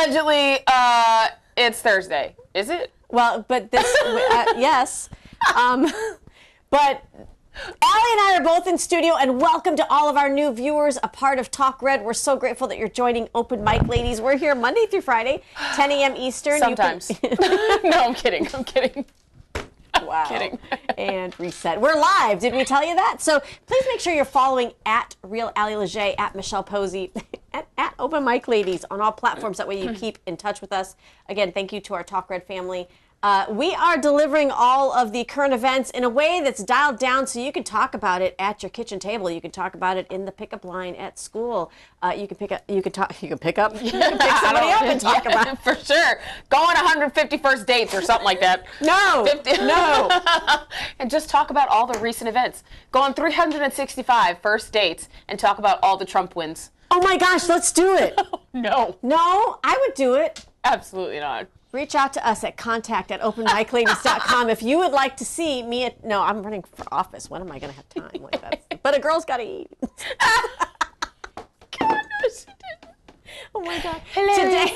allegedly, it's Thursday. Is it? Well, but this, yes. But Allie and I are both in studio, and welcome to all of our new viewers, a part of Talk Red. We're so grateful that you're joining Open Mic Ladies. We're here Monday through Friday, 10 a.m. Eastern. Sometimes. No, I'm kidding. Wow. Kidding. And reset. We're live. Did we tell you that? So please make sure you're following at Real Allie Leger, at Michelle Posey, at Open Mic Ladies on all platforms. That way you keep in touch with us. Again, thank you to our Talk Red family. We are delivering all of the current events in a way that's dialed down so you can talk about it at your kitchen table. You can talk about it in the pickup line at school. You can pick somebody up and talk about it. For sure. Go on 150 first dates or something like that. No. 50. No. And just talk about all the recent events. Go on 365 first dates and talk about all the Trump wins. Oh my gosh, let's do it. No. No, I would do it. Absolutely not. Reach out to us at contact@openmicladies.com if you would like to see me at, no, I'm running for office. When am I going to have time like that? But a girl's got to eat. God, no, she didn't. Oh my God. Hilarious.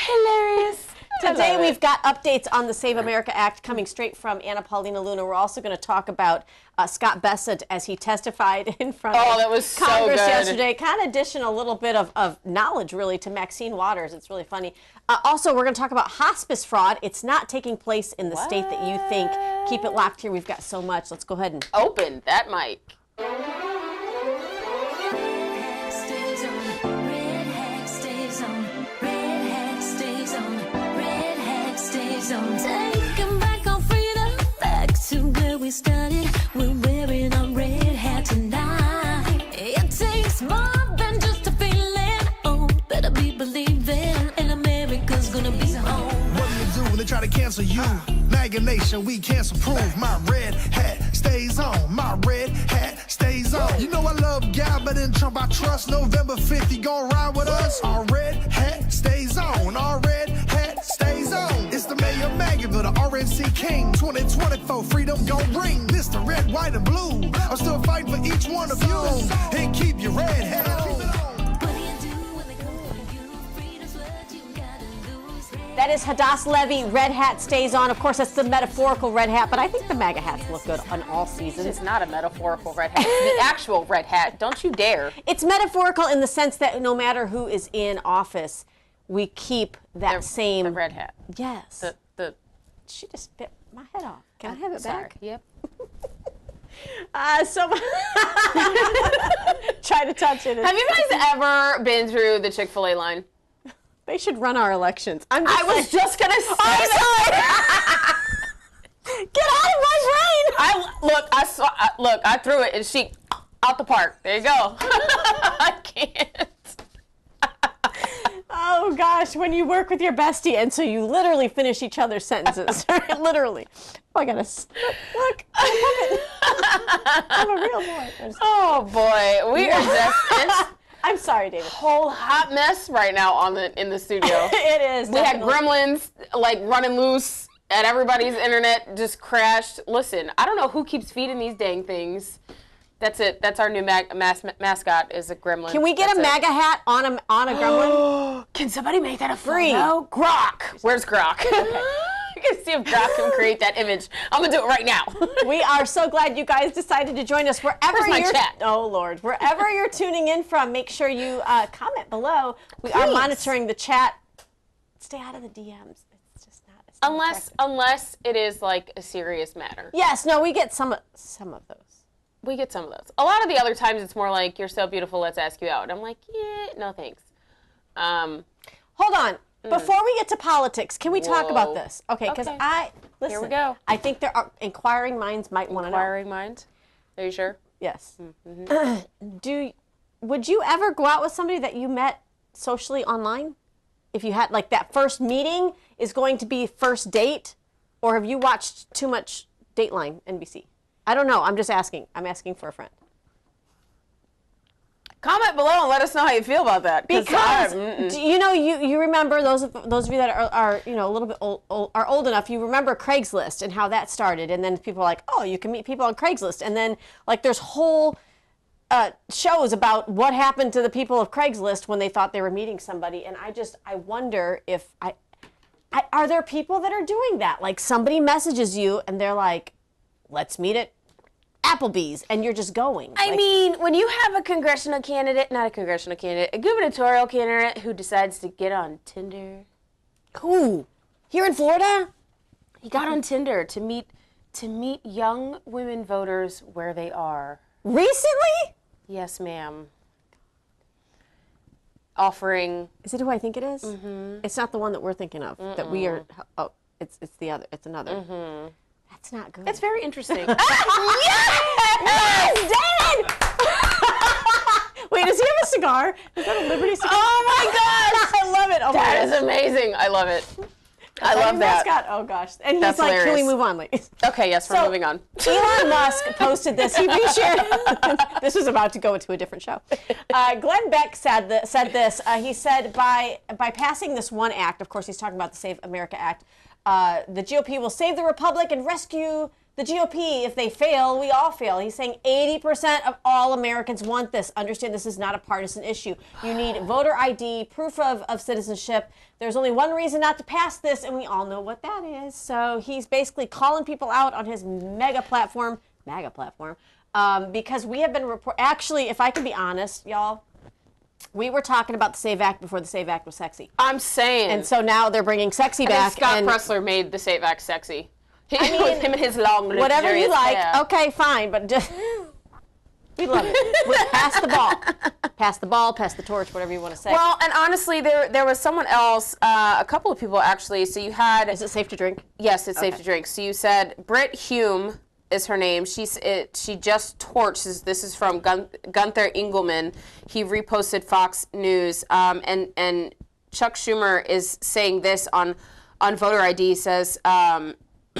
Hilarious. Today we've got updates on the Save America Act coming straight from Anna Paulina Luna. We're also going to talk about Scott Bessent as he testified in front of that was Congress so good. yesterday. Kind of dishing a little bit of knowledge, really, to Maxine Waters. It's really funny. Also, we're going to talk about hospice fraud. It's not taking place in the state that you think. Keep it locked here. We've got so much. Let's go ahead and open that mic. Taking back our freedom, back to where we started. We're wearing our red hat tonight. It takes more than just a feeling. Oh, better be believing, and America's gonna be home. What do you do when they try to cancel you? MAGA Nation, we cancel proof. My red hat stays on. My red hat stays on. You know I love God, but in Trump I trust. November 5th, he gon' ride with us. Our red hat stays on. Our red hat stays on. It's the mayor MAGA, the RNC King. 2024, freedom gon' ring. Mr. Red, White, and Blue. I'm still fighting for each one of you. And keep your red hat on. That is Hadass Levy, Red Hat Stays On. Of course, that's the metaphorical red hat, but I think the MAGA hats look good on all seasons. It's not a metaphorical red hat. It's the actual red hat. Don't you dare. It's metaphorical in the sense that no matter who is in office, we keep that same... The red hat. Yes. The She just bit my head off. Can I have it sorry. back? Yep. Try to touch it. Have you guys ever been through the Chick-fil-A line? They should run our elections. I was just gonna say that. Get out of my brain! I threw it and she out the park. There you go. I can't. Oh gosh, when you work with your bestie and so you literally finish each other's sentences. Literally. Oh, I gotta look. I'm a real boy. Oh boy, we are just. I'm sorry, David. Whole hot mess right now in the studio. It is. We had gremlins like running loose, and everybody's internet just crashed. Listen, I don't know who keeps feeding these dang things. That's it. That's our new mascot is a gremlin. Can we get a MAGA hat on a gremlin? Can somebody make that a free? Grok. Where's Grok? You can see if Grok can create that image. I'm gonna do it right now. We are so glad you guys decided to join us wherever you're. Oh Lord, wherever you're tuning in from, make sure you comment below. We are monitoring the chat. Stay out of the DMs. It's just not. It's not unless it is like a serious matter. Yes. No, we get some of those. We get some of those. A lot of the other times, it's more like, you're so beautiful, let's ask you out. And I'm like, yeah, no thanks. Hold on. Before we get to politics, can we talk about this? Okay, because listen. Here we go. I think there are inquiring minds might want to know. Inquiring minds? Are you sure? Yes. Would you ever go out with somebody that you met socially online? If you had, like, that first meeting is going to be first date? Or have you watched too much Dateline, NBC? I don't know. I'm just asking. I'm asking for a friend. Comment below and let us know how you feel about that. Because you know, you remember those of you that are you know a little bit old enough. You remember Craigslist and how that started, and then people are like, oh, you can meet people on Craigslist, and then like there's whole shows about what happened to the people of Craigslist when they thought they were meeting somebody, and I wonder if are there people that are doing that? Like somebody messages you and they're like, let's meet at Applebee's, and you're just going. I mean, when you have a gubernatorial candidate, a gubernatorial candidate who decides to get on Tinder. Who? Here in Florida? He got on Tinder to meet young women voters where they are. Recently? Yes, ma'am. Offering. Is it who I think it is? Mm-hmm. It's not the one that we're thinking of. That we are. Oh, it's the other. It's another. Mm-hmm. That's not good. It's very interesting. Yes! David! Wait, does he have a cigar? Is that a Liberty cigar? Oh my gosh! I love it. Oh That is amazing. I love it. I love that. Mascot? Oh gosh. And he's That's like, hilarious. can we move on, ladies? Okay, yes, we're moving on. Elon Musk posted this. He reshared. This was about to go into a different show. Glenn Beck said this. He said by passing this one act, of course he's talking about the Save America Act, the GOP will save the republic and rescue the GOP. If they fail, we all fail. He's saying 80% of all Americans want this. Understand this is not a partisan issue. You need voter ID, proof of citizenship. There's only one reason not to pass this, and we all know what that is. So he's basically calling people out on his MAGA platform, because we have been actually, if I can be honest, y'all, we were talking about the SAVE Act before the SAVE Act was sexy. I'm saying. And so now they're bringing sexy back. Scott Pressler made the SAVE Act sexy. I mean, with him and his long, whatever you like. hair. Okay, fine, but just we love it. Pass the ball, pass the torch, whatever you want to say. Well, and honestly, there was someone else, a couple of people actually. So you had. Is it safe to drink? Yes, it's safe to drink. So you said Britt Hume is her name. She just torched. This is from Gunther Engelman. He reposted Fox News, and Chuck Schumer is saying this on voter ID. He says.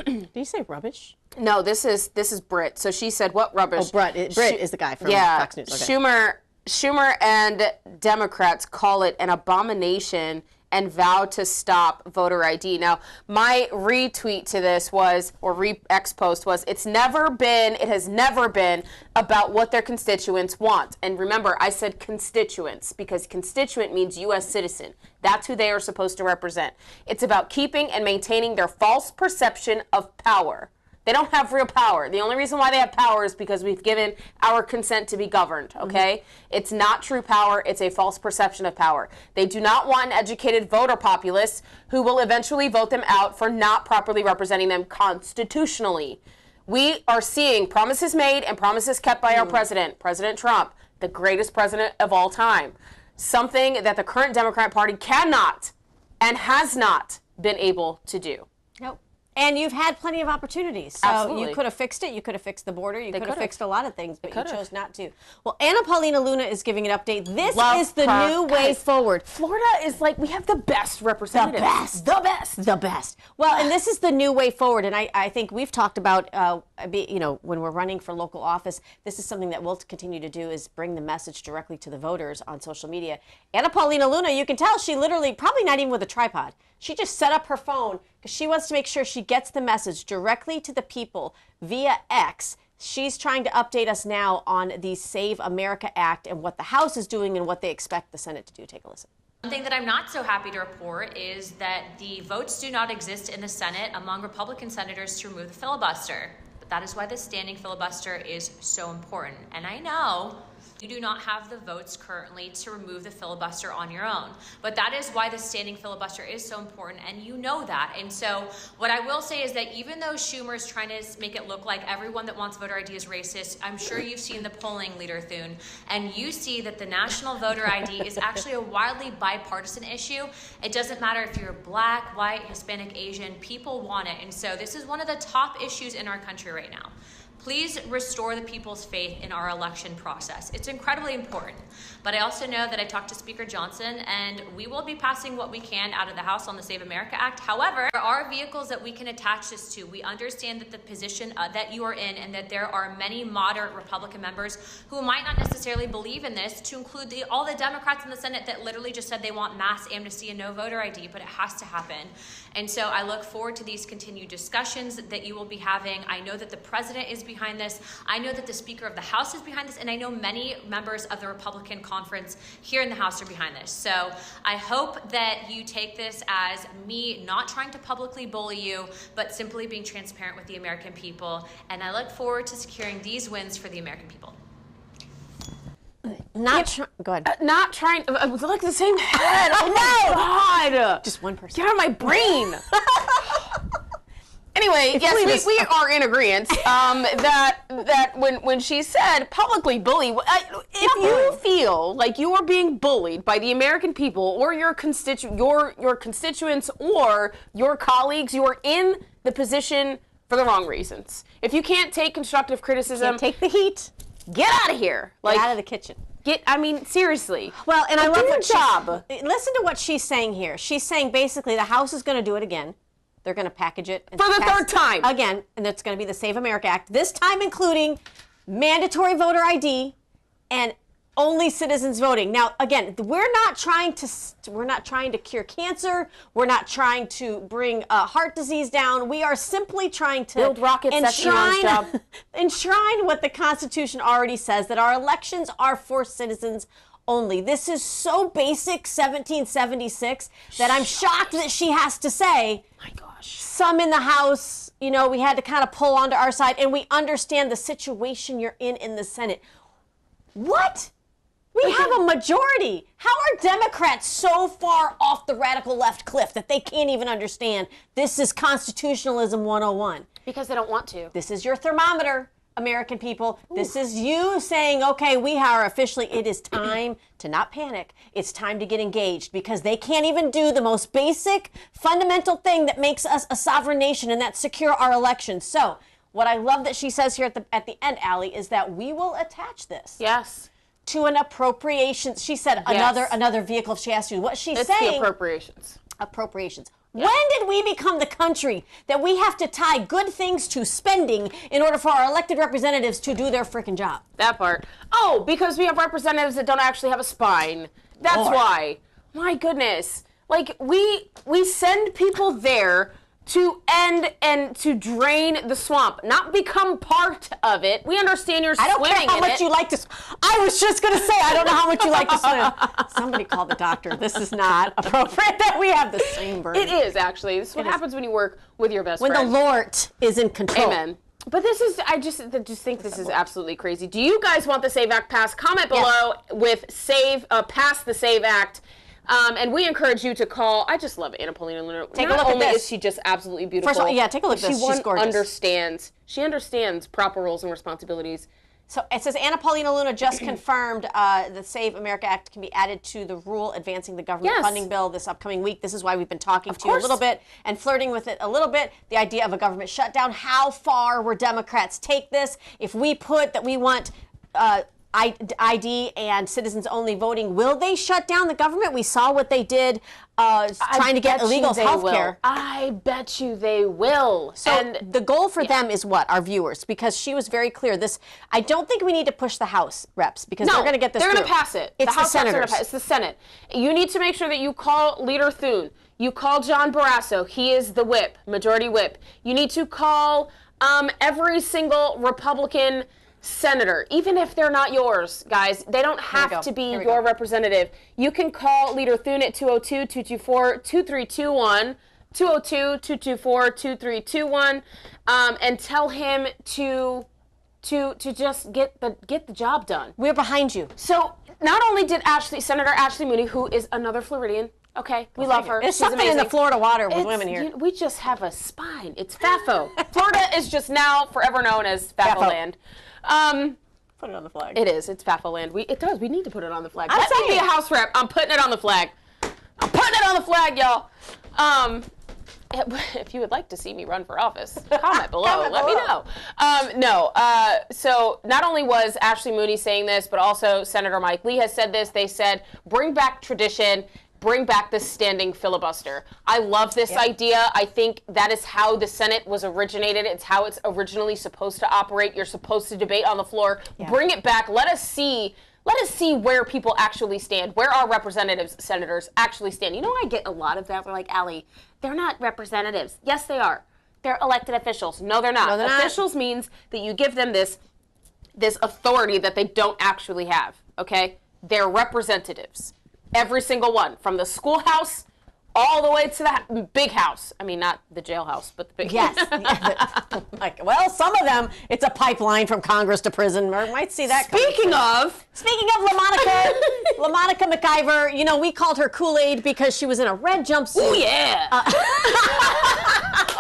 Did you say rubbish? No, this is Britt. So she said, "What rubbish?" Oh, Britt is the guy from Fox News. Okay. Schumer and Democrats call it an abomination and vow to stop voter ID. Now, my retweet to this was, or X post was, it has never been about what their constituents want. And remember, I said constituents because constituent means U.S. citizen. That's who they are supposed to represent. It's about keeping and maintaining their false perception of power. They don't have real power. The only reason why they have power is because we've given our consent to be governed, okay? Mm-hmm. It's not true power. It's a false perception of power. They do not want an educated voter populace who will eventually vote them out for not properly representing them constitutionally. We are seeing promises made and promises kept by our president, President Trump, the greatest president of all time. Something that the current Democrat Party cannot and has not been able to do. Nope. And you've had plenty of opportunities. So Absolutely. You could have fixed it. You could have fixed the border. You could have fixed a lot of things, but you could've. chose not to. Well, Anna Paulina Luna is giving an update. This Love is the her. new way forward. Florida is like, we have the best representatives. The best. Well, and this is the new way forward. And I think we've talked about, when we're running for local office, this is something that we'll continue to do is bring the message directly to the voters on social media. Anna Paulina Luna, you can tell she literally, probably not even with a tripod, she just set up her phone because she wants to make sure she gets the message directly to the people via X. She's trying to update us now on the Save America Act and what the House is doing and what they expect the Senate to do. Take a listen. One thing that I'm not so happy to report is that the votes do not exist in the Senate among Republican senators to remove the filibuster. But that is why the standing filibuster is so important. And I know you do not have the votes currently to remove the filibuster on your own. But that is why the standing filibuster is so important, and you know that. And so what I will say is that even though Schumer is trying to make it look like everyone that wants voter ID is racist, I'm sure you've seen the polling, Leader Thune, and you see that the national voter ID is actually a wildly bipartisan issue. It doesn't matter if you're black, white, Hispanic, Asian, people want it. And so this is one of the top issues in our country right now. Please restore the people's faith in our election process. It's incredibly important. But I also know that I talked to Speaker Johnson, and we will be passing what we can out of the House on the Save America Act. However, there are vehicles that we can attach this to. We understand that the position that you are in and that there are many moderate Republican members who might not necessarily believe in this, to include all the Democrats in the Senate that literally just said they want mass amnesty and no voter ID, but it has to happen. And so I look forward to these continued discussions that you will be having. I know that the president is behind this. I know that the Speaker of the House is behind this, and I know many members of the Republican conference here in the House are behind this. So I hope that you take this as me not trying to publicly bully you, but simply being transparent with the American people. And I look forward to securing these wins for the American people. Go ahead. Not trying. Look, the same head. Oh my God! Just one person. Get out of my brain. Anyway, yes, we are in agreement that when she said publicly bully, if you feel like you are being bullied by the American people or your constituents or your colleagues, you are in the position for the wrong reasons. If you can't take constructive criticism, Take the heat. get out of here. Get out of the kitchen. Seriously. Well, and I love your what job. Listen to what she's saying here. She's saying basically the House is going to do it again. They're going to package it. And For the third time. Again, and it's going to be the Save America Act, this time including mandatory voter ID and only citizens voting. Now, again, we're not trying to cure cancer. We're not trying to bring heart disease down. We are simply trying to build rockets. That's Elon's job. Enshrine what the Constitution already says, that our elections are for citizens only. This is so basic, 1776, that I'm shocked that she has to say, My gosh. some in the House, we had to kind of pull onto our side, and we understand the situation you're in the Senate. What? We have a majority. How are Democrats so far off the radical left cliff that they can't even understand this is constitutionalism 101? Because they don't want to. This is your thermometer, American people. Ooh. This is you saying, okay, we are officially, it is time to not panic. It's time to get engaged, because they can't even do the most basic, fundamental thing that makes us a sovereign nation, and that's secure our elections. So what I love that she says here at the end, Allie, is that we will attach this. Yes. To an appropriations. She said another vehicle if she asked you. What she's saying. It's the appropriations. Appropriations. Yeah. When did we become the country that we have to tie good things to spending in order for our elected representatives to do their freaking job? That part. Oh, because we have representatives that don't actually have a spine. That's why. My goodness. Like, we send people there to end and to drain the swamp, not become part of it. We understand you're swimming in it. I don't care how much you like to I was just going to say, I don't know how much you like to swim. Somebody call the doctor. This is not appropriate that we have the same burden. It is, actually. This is what happens when you work with your best friend. When the Lord is in control. Amen. But this is, I just think this is absolutely crazy. Do you guys want the SAVE Act passed? Comment below with pass the SAVE Act. And we encourage you to call. I just love Anna Paulina Luna. Take a look at this. Is she just absolutely beautiful. First of all, take a look at this. She's gorgeous. She understands proper roles and responsibilities. So it says Anna Paulina Luna just confirmed the Save America Act can be added to the rule advancing the government funding bill this upcoming week. This is why we've been talking to you a little bit and flirting with it a little bit. The idea of a government shutdown. How far will Democrats take this? If we put that we want ID and citizens only voting, will they shut down the government? We saw what they did trying to get illegals health care. I bet you they will. So and the goal for them is what? Our viewers, because she was very clear. I don't think we need to push the House reps, because they're going to get this they're through. They're going to pass it. It's the senators. It's the Senate. You need to make sure that you call Leader Thune. You call John Barrasso. He is the whip, majority whip. You need to call every single Republican senator, even if they're not yours, guys. They don't have to be your representative. You can call Leader Thune at 202-224-2321, 202-224-2321, and tell him to just get the job done. We're behind you. So not only did Senator Ashley Mooney, who is another Floridian, okay, we love her. There's She's something amazing. in the Florida water with women here. We just have a spine. It's FAFO. Florida is just now forever known as FAFO land. Put it on the flag. It is. It's FAFO land. We need to put it on the flag. Let me be a House rep. I'm putting it on the flag. I'm putting it on the flag, y'all. If you would like to see me run for office, comment below. Let me know. So not only was Ashley Mooney saying this, but also Senator Mike Lee has said this. They said, bring back tradition. Bring back the standing filibuster. I love this idea. I think that is how the Senate was originated. It's how it's originally supposed to operate. You're supposed to debate on the floor. Yeah. Bring it back. Let us see where people actually stand, where our representatives, senators actually stand. You know, I get a lot of that. We're like, Allie, they're not representatives. Yes, they are. they're elected officials. No, they're not. No, they're not. Officials means that you give them this authority that they don't actually have, okay? They're representatives. Every single one, from the schoolhouse all the way to the big house. I mean, not the jailhouse, but the big Yes. Like, well, some of them, it's a pipeline from Congress to prison. Or might see that. Speaking of LaMonica McIver, you know, we called her Kool-Aid because she was in a red jumpsuit. oh yeah.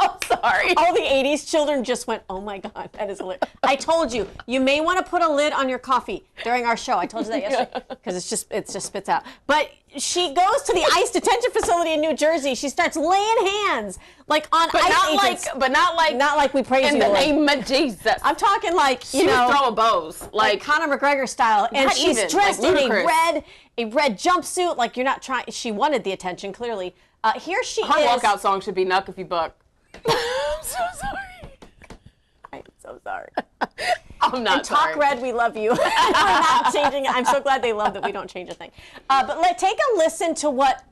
Oh, sorry. All the 80s children just went, oh my God, that is hilarious. I told you, you may want to put a lid on your coffee during our show. I told you that yesterday because it just spits out. But she goes to the ICE detention facility in New Jersey. She starts laying hands like on ICE agents. Not like we praise in you. the name of Jesus. I'm talking like, she was throwing bows. Like Conor McGregor style. And she's even, dressed like in a red jumpsuit. Like you're not trying, she wanted the attention, clearly. Here she Her is. walkout song should be Knuck If You Buck. I'm so sorry. I'm so sorry. I'm not and Talk sorry. Red, we love you. We're not changing it. I'm so glad they love that we don't change a thing. But take a listen to what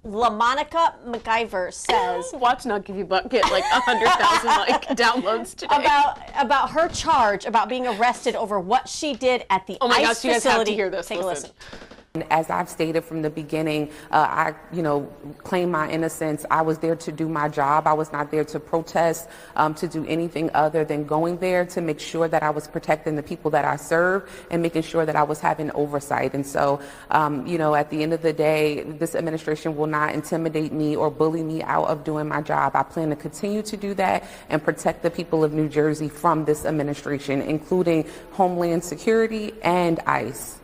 LaMonica McIver says Watch Knuck If You Buck get like 100,000 like downloads today. about her charge about being arrested over what she did at the Oh my ICE gosh, you guys facility. have to hear this. Take a listen. As I've stated from the beginning, I, claim my innocence. I was there to do my job. I was not there to protest, to do anything other than going there to make sure that I was protecting the people that I serve and making sure that I was having oversight. And so, at the end of the day, this administration will not intimidate me or bully me out of doing my job. I plan to continue to do that and protect the people of New Jersey from this administration, including Homeland Security and ICE.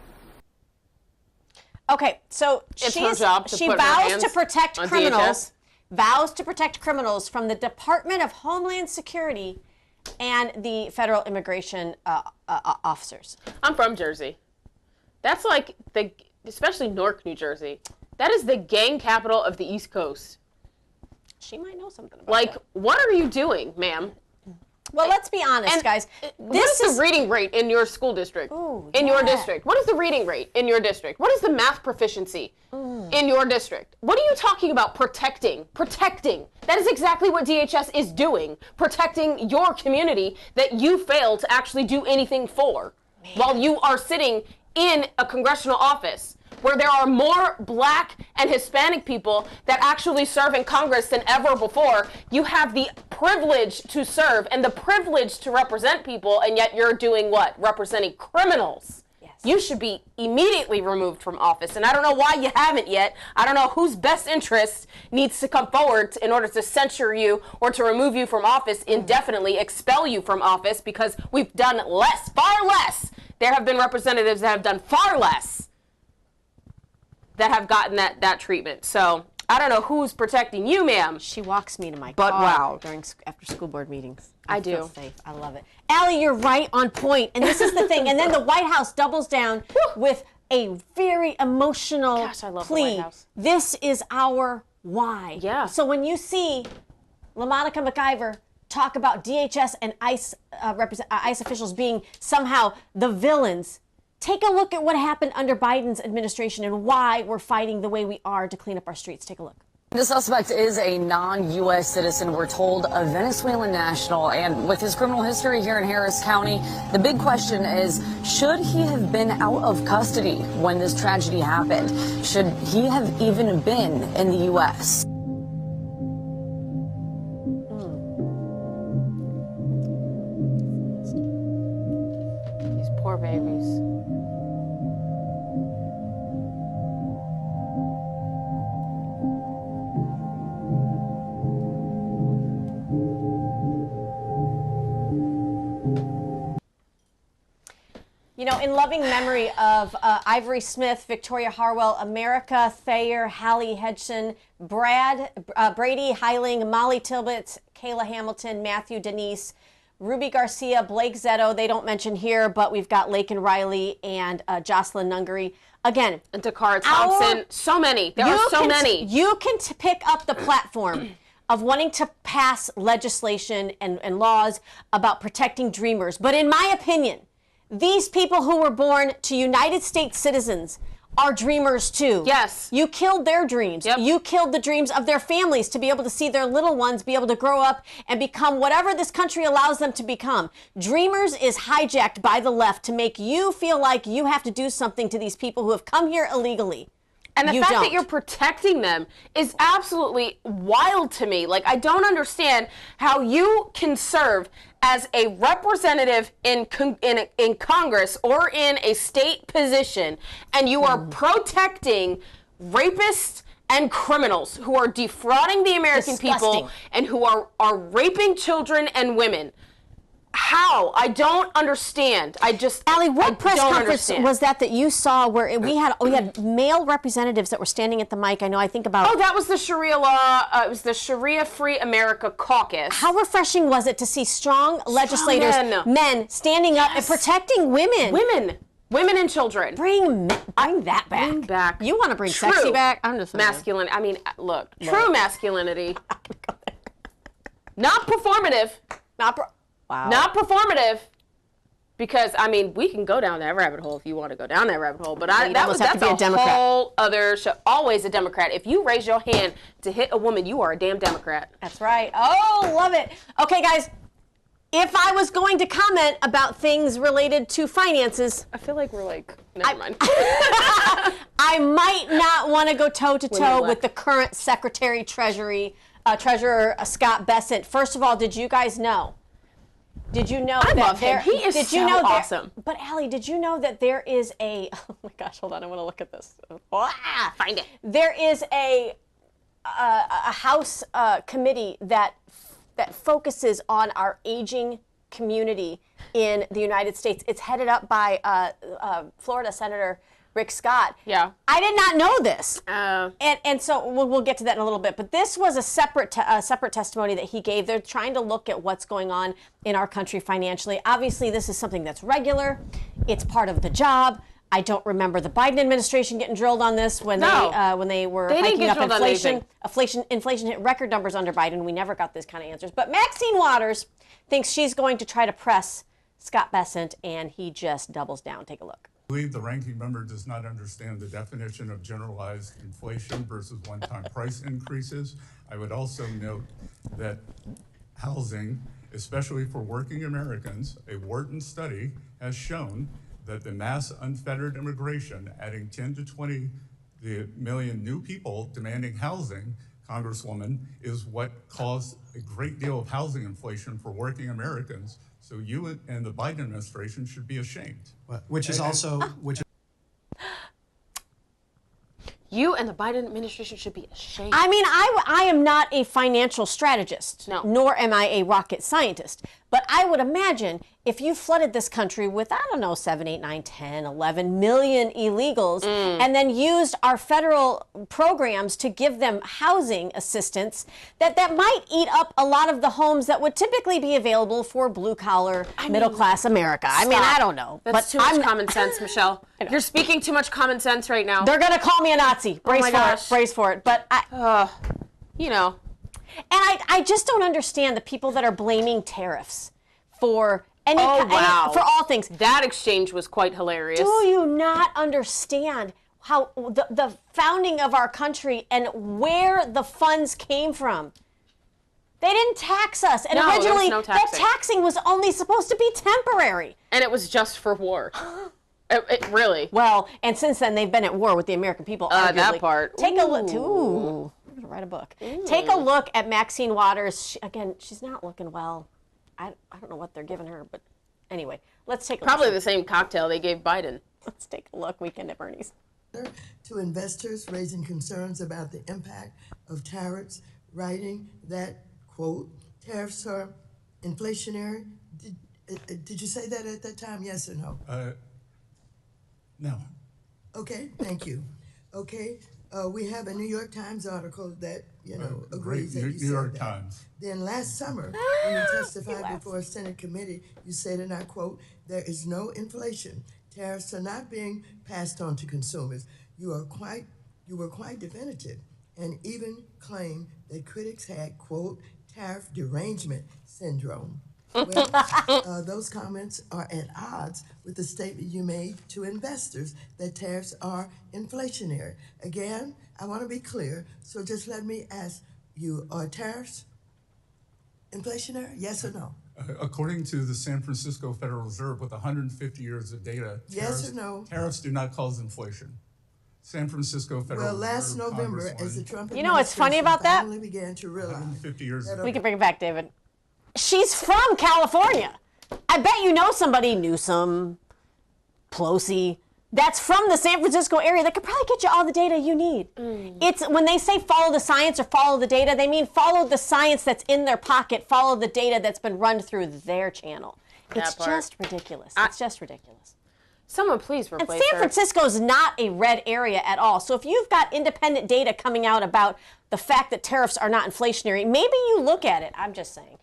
Okay, so It's her job to she put her vows hands to protect on criminals. DHS. Vows to protect criminals from the Department of Homeland Security and the federal immigration officers. I'm from Jersey. That's like especially Newark, New Jersey. That is the gang capital of the East Coast. She might know something about that. What are you doing, ma'am? Well, let's be honest, guys. What is the reading rate in your school district? Your district? What is the reading rate in your district? What is the math proficiency in your district? What are you talking about protecting? Protecting. That is exactly what DHS is doing. Protecting your community that you fail to actually do anything for while you are sitting in a congressional office where there are more Black and Hispanic people that actually serve in Congress than ever before. You have the privilege to serve and the privilege to represent people, and yet you're doing what? Representing criminals. Yes. You should be immediately removed from office, and I don't know why you haven't yet. I don't know whose best interest needs to come forward in order to censure you or to remove you from office indefinitely, expel you from office, because we've done less, far less. There have been representatives that have done far less that have gotten that treatment. So I don't know who's protecting you, ma'am. She walks me to my But car wow. during after school board meetings. I feel do. safe. I love it. Allie, you're right on point. And this is the thing. And then the White House doubles down with a very emotional Gosh, I love the plea. White House. This is our why. Yeah. So when you see LaMonica McIver talk about DHS and ICE ICE officials being somehow the villains, take a look at what happened under Biden's administration and why we're fighting the way we are to clean up our streets. Take a look. The suspect is a non-U.S. citizen, we're told, a Venezuelan national. And with his criminal history here in Harris County, the big question is, should he have been out of custody when this tragedy happened? Should he have even been in the U.S.? These poor babies. You know, in loving memory of Ivory Smith, Victoria Harwell, America Thayer, Hallie Hedgeson, Brady Heiling, Molly Tilbert, Kayla Hamilton, Matthew Denise, Ruby Garcia, Blake Zetto, they don't mention here, but we've got Laken Riley and Jocelyn Nungery. Again, And Takara Thompson. So many. There are so many. You can pick up the platform of wanting to pass legislation and laws about protecting dreamers. But in my opinion, these people who were born to United States citizens are dreamers too. Yes. You killed their dreams. Yep. You killed the dreams of their families to be able to see their little ones be able to grow up and become whatever this country allows them to become. Dreamers is hijacked by the left to make you feel like you have to do something to these people who have come here illegally. And the You fact don't. that you're protecting them is absolutely wild to me. Like, I don't understand how you can serve as a representative in Congress or in a state position, and you are protecting rapists and criminals who are defrauding the American Disgusting. people and who are raping children and women. How? I don't understand. Allie, what press don't conference understand. was that you saw where we had male representatives that were standing at the mic? I think about. Oh, that was the Sharia law. It was the Sharia Free America Caucus. How refreshing was it to see strong legislators, men standing up and protecting women? Women and children. Bring that back. Bring back. You want to bring True sexy back? I'm just saying. masculine. I mean, look, true masculinity. Not performative. Wow. Not performative. Because, I mean, we can go down that rabbit hole if you want to go down that rabbit hole. But almost have to be a Democrat. Whole other show. Always a Democrat. If you raise your hand to hit a woman, you are a damn Democrat. That's right. Oh, love it. Okay, guys. If I was going to comment about things related to finances, I feel like we're like, never mind. I might not want to go toe-to-toe with the current Secretary Treasurer Scott Bessent. First of all, did you guys know? Did you know I that love him. He is so awesome. But Allie, did you know that there is a? Oh my gosh, hold on, I want to look at this. Find it. There is a House committee that focuses on our aging community in the United States. It's headed up by Florida Senator Rick Scott. Yeah. I did not know this. And so we'll get to that in a little bit. But this was a separate testimony that he gave. They're trying to look at what's going on in our country financially. Obviously, this is something that's regular. It's part of the job. I don't remember the Biden administration getting drilled on this when they were hiking up inflation. Inflation hit record numbers under Biden. We never got this kind of answers. But Maxine Waters thinks she's going to try to press Scott Bessent, and he just doubles down. Take a look. I believe the ranking member does not understand the definition of generalized inflation versus one-time price increases. I would also note that housing, especially for working Americans, a Wharton study has shown that the mass unfettered immigration, adding 10 to 20 million new people demanding housing, Congresswoman, is what caused a great deal of housing inflation for working Americans. So you and the Biden administration should be ashamed. Which is also, You and the Biden administration should be ashamed. I mean, I am not a financial strategist, No. nor am I a rocket scientist. But I would imagine if you flooded this country with, 7, 8, 9, 10, 11 million illegals, and then used our federal programs to give them housing assistance, that might eat up a lot of the homes that would typically be available for blue-collar, middle-class America. I mean, I don't know. That's too much common sense, Michelle. You're speaking too much common sense right now. They're going to call me a Nazi. Brace my for gosh. it. Brace for it. But you know. And I just don't understand the people that are blaming tariffs for for all things. That exchange was quite hilarious. Do you not understand how the founding of our country and where the funds came from? They didn't tax us. And No, there was originally, no that taxing. taxing was only supposed to be temporary. And it was just for war. It really. Well, and since then, they've been at war with the American people. That arguably. part. Take a look. Ooh. I'm going to write a book. Take a look at Maxine Waters. She's not looking well. I don't know what they're giving her, but anyway, let's take a Probably look. the same cocktail they gave Biden. Let's take a look. Weekend at Bernie's. To investors raising concerns about the impact of tariffs, writing that, quote, tariffs are inflationary. Did you say that at that time, yes or no? No. Okay, thank you. Okay, we have a New York Times article that, agrees that you said New York that. Times. Then last summer, when you testified before a Senate committee, you said, and I quote, there is no inflation. Tariffs are not being passed on to consumers. You were quite definitive and even claimed that critics had, quote, tariff derangement syndrome. Well, those comments are at odds with the statement you made to investors that tariffs are inflationary. Again, I want to be clear, so just let me ask you, are tariffs inflationary? Yes or no? According to the San Francisco Federal Reserve, with 150 years of data, Yes or no? Tariffs do not cause inflation. San Francisco Federal Well, last Reserve, November, Congresswoman, as the Trump You know what's funny about that? finally began to realize 150 years ago. We can bring it back, David. She's from California. I bet you know somebody, Newsom, Pelosi, that's from the San Francisco area that could probably get you all the data you need. It's when they say follow the science or follow the data, they mean follow the science that's in their pocket, follow the data that's been run through their channel. It's just ridiculous. It's just ridiculous. Someone please replace And San her. Francisco is not a red area at all. So if you've got independent data coming out about the fact that tariffs are not inflationary, maybe you look at it. I'm just saying.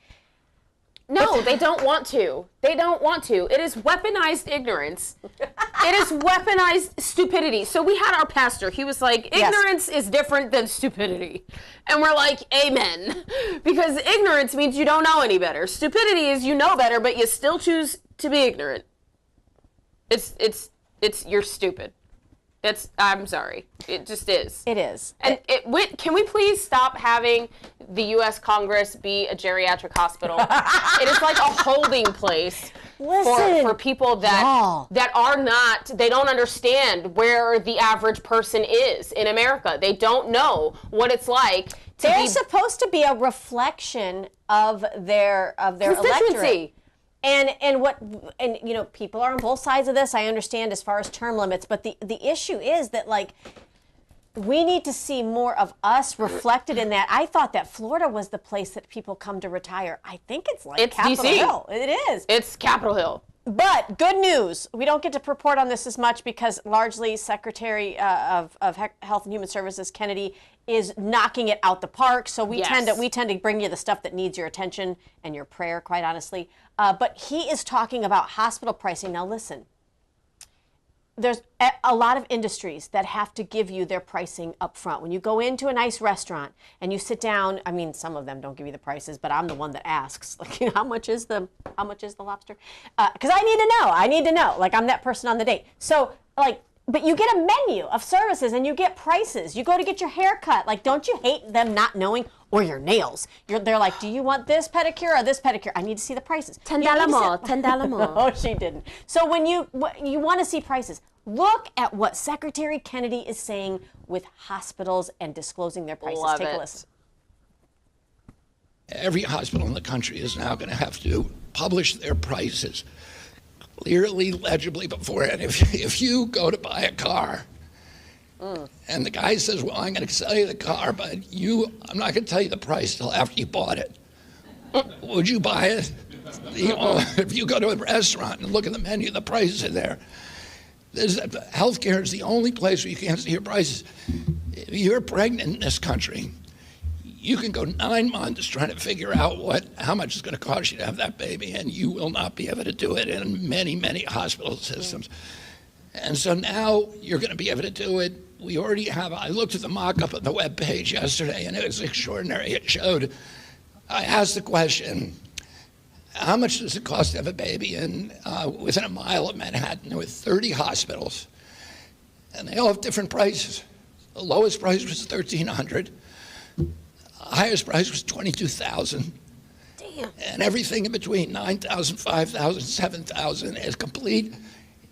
No, they don't want to. They don't want to. It is weaponized ignorance. It is weaponized stupidity. So we had our pastor. He was like, ignorance is different than stupidity. And we're like, amen. Because ignorance means you don't know any better. Stupidity is you know better, but you still choose to be ignorant. You're stupid. I'm sorry. It just is. It is. And can we please stop having the U.S. Congress be a geriatric hospital? It is like a holding place for people that are not, they don't understand where the average person is in America. They don't know what it's like to They're supposed to be a reflection of their electorate. And you know, people are on both sides of this, I understand, as far as term limits, but the issue is that, like, we need to see more of us reflected in that. I thought that Florida was the place that people come to retire. I think it's like Capitol DC. Hill. It is. It's Capitol Hill. But good news, we don't get to report on this as much because largely Secretary of Health and Human Services Kennedy is knocking it out the park. So we tend to bring you the stuff that needs your attention and your prayer, quite honestly. But he is talking about hospital pricing. Now listen, there's a lot of industries that have to give you their pricing up front. When you go into a nice restaurant and you sit down, I mean, some of them don't give you the prices, but I'm the one that asks, like, you know, how much is the lobster? Because I need to know. Like, I'm that person on the date. So, like, but you get a menu of services and you get prices. You go to get your hair cut. Like, don't you hate them not knowing? Or your nails. They're like, do you want this pedicure or this pedicure? I need to see the prices. $10 more. $10 more. Oh, she didn't. So when you want to see prices, look at what Secretary Kennedy is saying with hospitals and disclosing their prices. Take a listen. Every hospital in the country is now going to have to publish their prices clearly, legibly beforehand. If you go to buy a car and the guy says, well, I'm going to sell you the car, but I'm not going to tell you the price till after you bought it. Would you buy it? You know, if you go to a restaurant and look at the menu, the prices are there. Healthcare is the only place where you can't see your prices. If you're pregnant in this country, you can go 9 months trying to figure out how much it's going to cost you to have that baby, and you will not be able to do it in many, many hospital systems. And so now you're going to be able to do it. We already have, I looked at the mock-up on the webpage yesterday, and it was extraordinary. It showed, I asked the question, how much does it cost to have a baby within a mile of Manhattan? There were 30 hospitals, and they all have different prices. The lowest price was $1,300. The highest price was $22,000. Damn. And everything in between, $9,000, $5,000, $7,000, is complete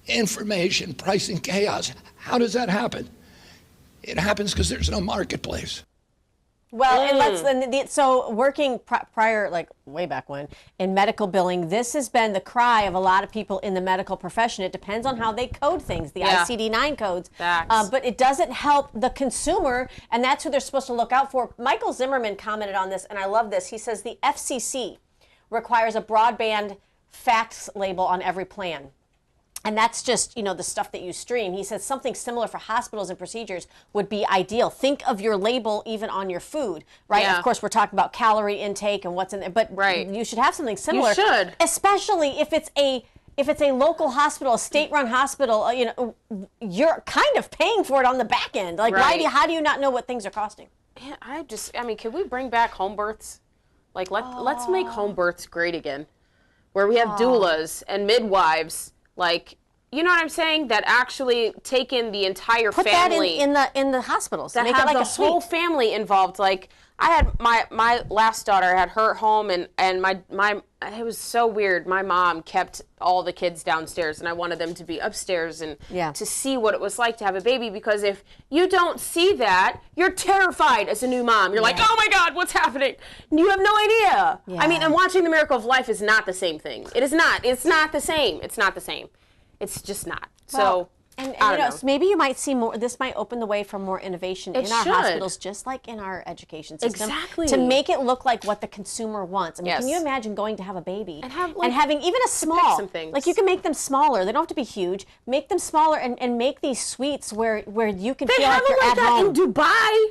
information, pricing chaos. How does that happen? It happens because there's no marketplace. Well, so working prior, like way back when, in medical billing, this has been the cry of a lot of people in the medical profession. It depends on how they code things, the ICD-9 codes. But it doesn't help the consumer, and that's who they're supposed to look out for. Michael Zimmerman commented on this, and I love this. He says the FCC requires a broadband fax label on every plan. And that's just, you know, the stuff that you stream. He says something similar for hospitals and procedures would be ideal. Think of your label even on your food, right? Yeah. Of course, we're talking about calorie intake and what's in there, but you should have something similar. You should. Especially if it's a local hospital, a state-run hospital, you know, you're kind of paying for it on the back end. Like, how do you not know what things are costing? Yeah, I mean, can we bring back home births? Like, let's make home births great again. where we have doulas and midwives, like, you know what I'm saying? That actually take in the entire Put family. that in the hospitals. That Make have it like the a suite. whole family involved. Like, I had my last daughter had her home, and it was so weird. My mom kept all the kids downstairs, and I wanted them to be upstairs and to see what it was like to have a baby, because if you don't see that, you're terrified as a new mom. You're like, oh my God, what's happening? And you have no idea. Yeah. I mean, and watching The Miracle of Life is not the same thing. It is not. It's not the same. It's not the same. It's just not. Well, so, and I you don't know, know. so maybe you might see more. This might open the way for more innovation in our should. hospitals, just like in our education system. Exactly. To make it look like what the consumer wants. I mean, Yes. can you imagine going to have a baby And have, and having even a small, some things. like you can make them smaller. They don't have to be huge. Make them smaller and make these suites where you can They feel have like you're them like at that home. in Dubai.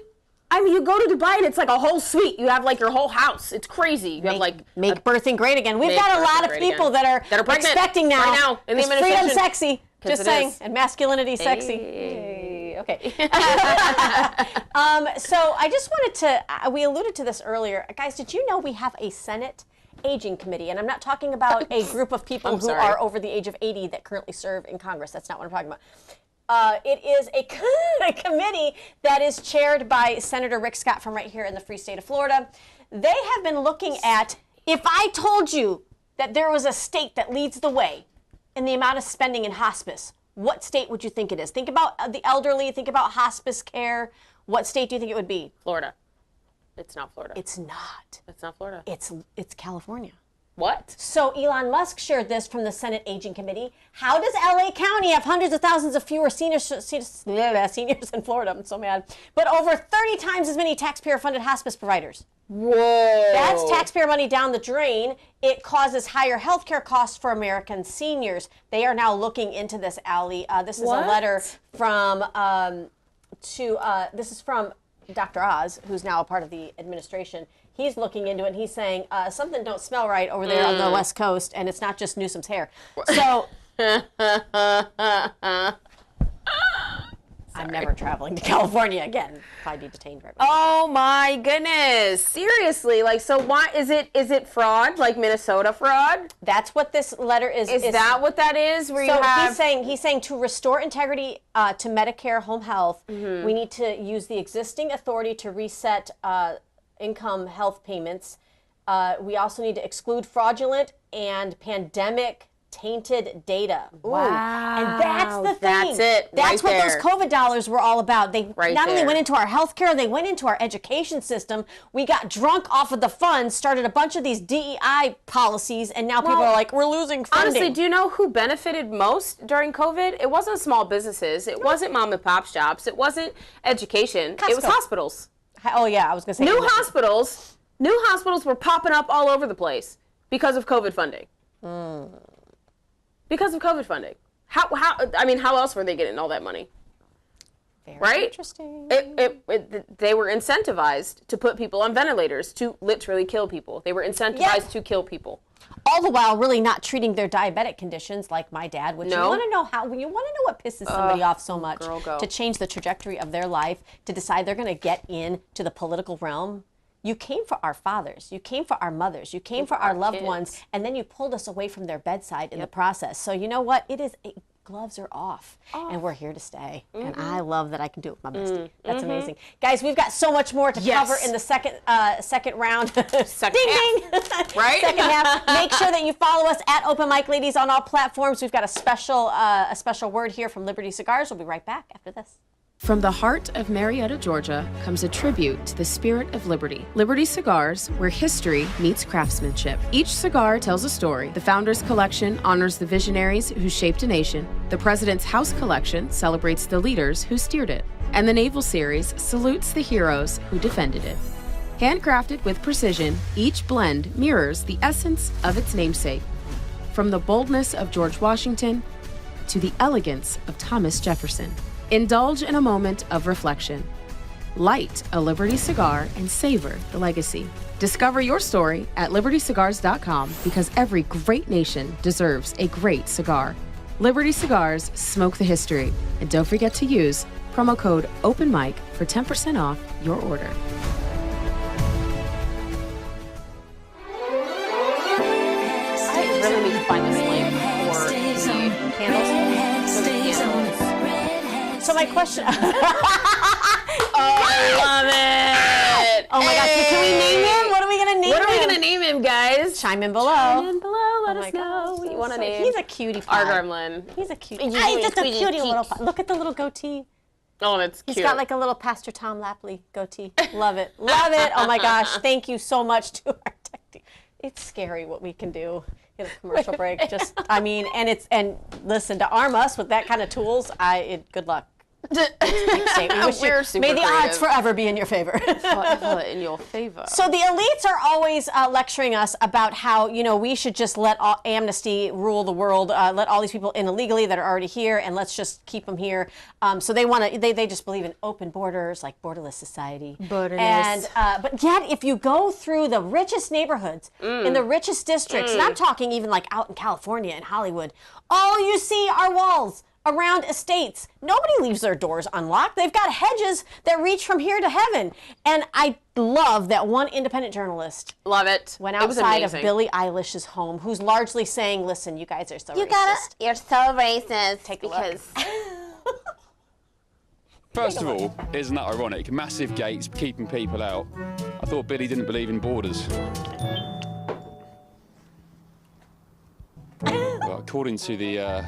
I mean, you go to Dubai and it's like a whole suite. You have like your whole house. It's crazy. You have like Make birthing great again. We've Make got a birthing lot of great people again. that are pregnant expecting now. right now in the 'Cause freedom administration. sexy. 'Cause Just it saying. is. And masculinity sexy. Hey. Okay. So I just wanted to, we alluded to this earlier. Guys, did you know we have a Senate Aging Committee? And I'm not talking about a group of people who are over the age of 80 that currently serve in Congress. That's not what I'm talking about. It is a committee that is chaired by Senator Rick Scott from right here in the free state of Florida. They have been looking at, if I told you that there was a state that leads the way in the amount of spending in hospice, what state would you think it is? Think about the elderly, think about hospice care. What state do you think it would be? Florida. It's not Florida. It's not. It's not Florida. It's California. What? So Elon Musk shared this from the Senate Aging Committee. How does LA County have hundreds of thousands of fewer seniors in Florida? I'm so mad. But over 30 times as many taxpayer-funded hospice providers. Whoa. That's taxpayer money down the drain. It causes higher healthcare costs for American seniors. They are now looking into this, Allie. This is a letter from this is from Dr. Oz, who's now a part of the administration. He's looking into it, and he's saying something don't smell right over there on the West Coast, and it's not just Newsom's hair. So I'm never traveling to California again. Probably be detained right now. Oh my goodness. Seriously. Like, so why is it fraud? Like Minnesota fraud? That's what this letter is. Is that what that is? Where So you have he's saying to restore integrity to Medicare home health, we need to use the existing authority to reset income health payments. We also need to exclude fraudulent and pandemic tainted data. Ooh. Wow. And that's the thing. That's it. That's right what there. those COVID dollars were all about. They Right not only there. went into our healthcare, they went into our education system. We got drunk off of the funds, started a bunch of these DEI policies, and now people are like, we're losing funding. Honestly, do you know who benefited most during COVID? It wasn't small businesses. It wasn't mom and pop shops. It wasn't education. It was Costco. hospitals. Oh yeah, I was gonna say New hospitals were popping up all over the place because of COVID funding. Because of COVID funding. How else were they getting all that money? Very right? Interesting. They were incentivized to put people on ventilators to literally kill people. They were incentivized to kill people. All the while really not treating their diabetic conditions like my dad, which No. you want to know how, when you want to know what pisses somebody off so much girl, go. to change the trajectory of their life, to decide they're going to get into the political realm. You came for our fathers, you came for our mothers, you came for our loved kids. ones, and then you pulled us away from their bedside in the process. So you know what? Gloves are off, and we're here to stay. And I love that I can do it with my bestie. That's amazing. Guys, we've got so much more to cover in the second round. Second ding, ding. Right? Second half. Make sure that you follow us at Open Mic Ladies on all platforms. We've got a special word here from Liberty Cigars. We'll be right back after this. From the heart of Marietta, Georgia, comes a tribute to the spirit of liberty. Liberty Cigars, where history meets craftsmanship. Each cigar tells a story. The Founders Collection honors the visionaries who shaped a nation. The President's House Collection celebrates the leaders who steered it. And the Naval Series salutes the heroes who defended it. Handcrafted with precision, each blend mirrors the essence of its namesake. From the boldness of George Washington to the elegance of Thomas Jefferson. Indulge in a moment of reflection. Light a Liberty cigar and savor the legacy. Discover your story at libertycigars.com because every great nation deserves a great cigar. Liberty Cigars, smoke the history. And don't forget to use promo code OPENMIC for 10% off your order. I really find this link for candles. So my question. I love it. Oh my gosh, can we name him? What are we gonna name him? What are we gonna name him, guys? Chime in below. Chime in below. Let Oh us my know gosh, what you so want to sweet. name. He's a cutie Our pie. gremlin. He's a cutie. He's just a cutie little pie. Look at the little goatee. Oh, that's cute. He's got like a little Pastor Tom Lapley goatee. Love it. Love it. Oh my gosh. Thank you so much to our tech team. It's scary what we can do in a commercial break. And listen, to arm us with that kind of tools, good luck. May the odds forever be in your favor. In your favor. So the elites are always lecturing us about how, we should just let amnesty rule the world, let all these people in illegally that are already here, and let's just keep them here. So they just believe in open borders, like borderless society. Borderless. And but yet, if you go through the richest neighborhoods in the richest districts, and I'm talking even like out in California and Hollywood, all you see are walls around estates. Nobody leaves their doors unlocked. They've got hedges that reach from here to heaven. And I love that one independent journalist love it. Went outside of Billie Eilish's home, who's largely saying, listen, you guys are so racist. You're so racist. Take a look. First of all, isn't that ironic? Massive gates keeping people out. I thought Billie didn't believe in borders. Well, according to the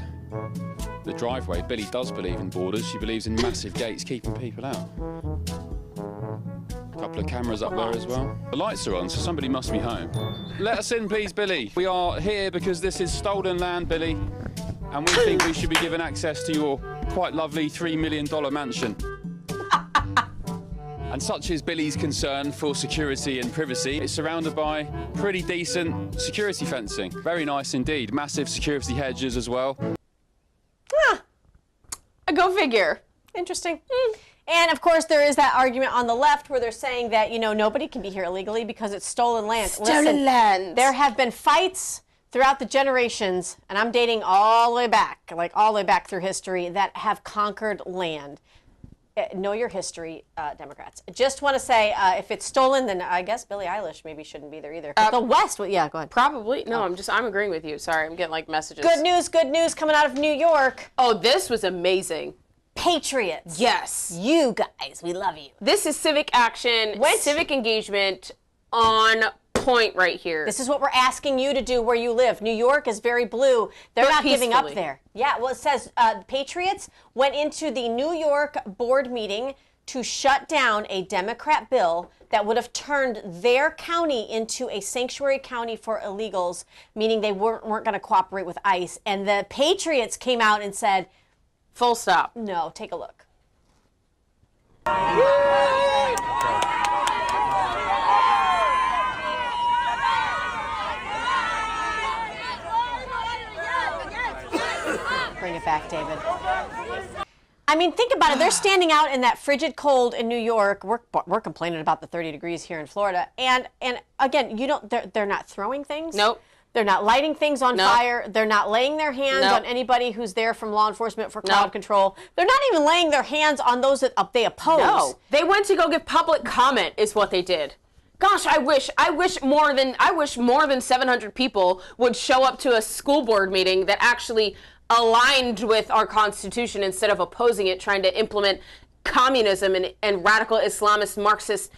driveway, Billie does believe in borders. She believes in massive gates keeping people out. A couple of cameras up there as well. The lights are on, so somebody must be home. Let us in, please, Billie. We are here because this is stolen land, Billie, and we think we should be given access to your quite lovely $3 million mansion. And such is Billie's concern for security and privacy. It's surrounded by pretty decent security fencing. Very nice indeed. Massive security hedges as well. Go figure. Interesting. And of course, there is that argument on the left where they're saying that, nobody can be here illegally because it's stolen land. Stolen land. There have been fights throughout the generations, and I'm dating all the way back, all the way back through history, that have conquered land. Know your history, Democrats. Just want to say, if it's stolen, then I guess Billie Eilish maybe shouldn't be there either. The West, yeah, go ahead. Probably. No, I'm agreeing with you. Sorry, I'm getting messages. Good news coming out of New York. Oh, this was amazing. Patriots. Yes. You guys, we love you. This is civic action, civic engagement on point right here. This is what we're asking you to do where you live. New York is very blue. They're not giving up there. Yeah, well, it says Patriots went into the New York board meeting to shut down a Democrat bill that would have turned their county into a sanctuary county for illegals, meaning they weren't going to cooperate with ICE. And the Patriots came out and said, full stop. No, take a look. Bring it back, David. I mean, think about it. They're standing out in that frigid cold in New York. We're complaining about the 30 degrees here in Florida. And again, they're not throwing things. Nope. They're not lighting things on fire. They're not laying their hands on anybody who's there from law enforcement for crowd control. They're not even laying their hands on those that they oppose. No. They went to go give public comment is what they did. Gosh, I wish more than 700 people would show up to a school board meeting that actually aligned with our Constitution instead of opposing it, trying to implement communism and radical Islamist Marxist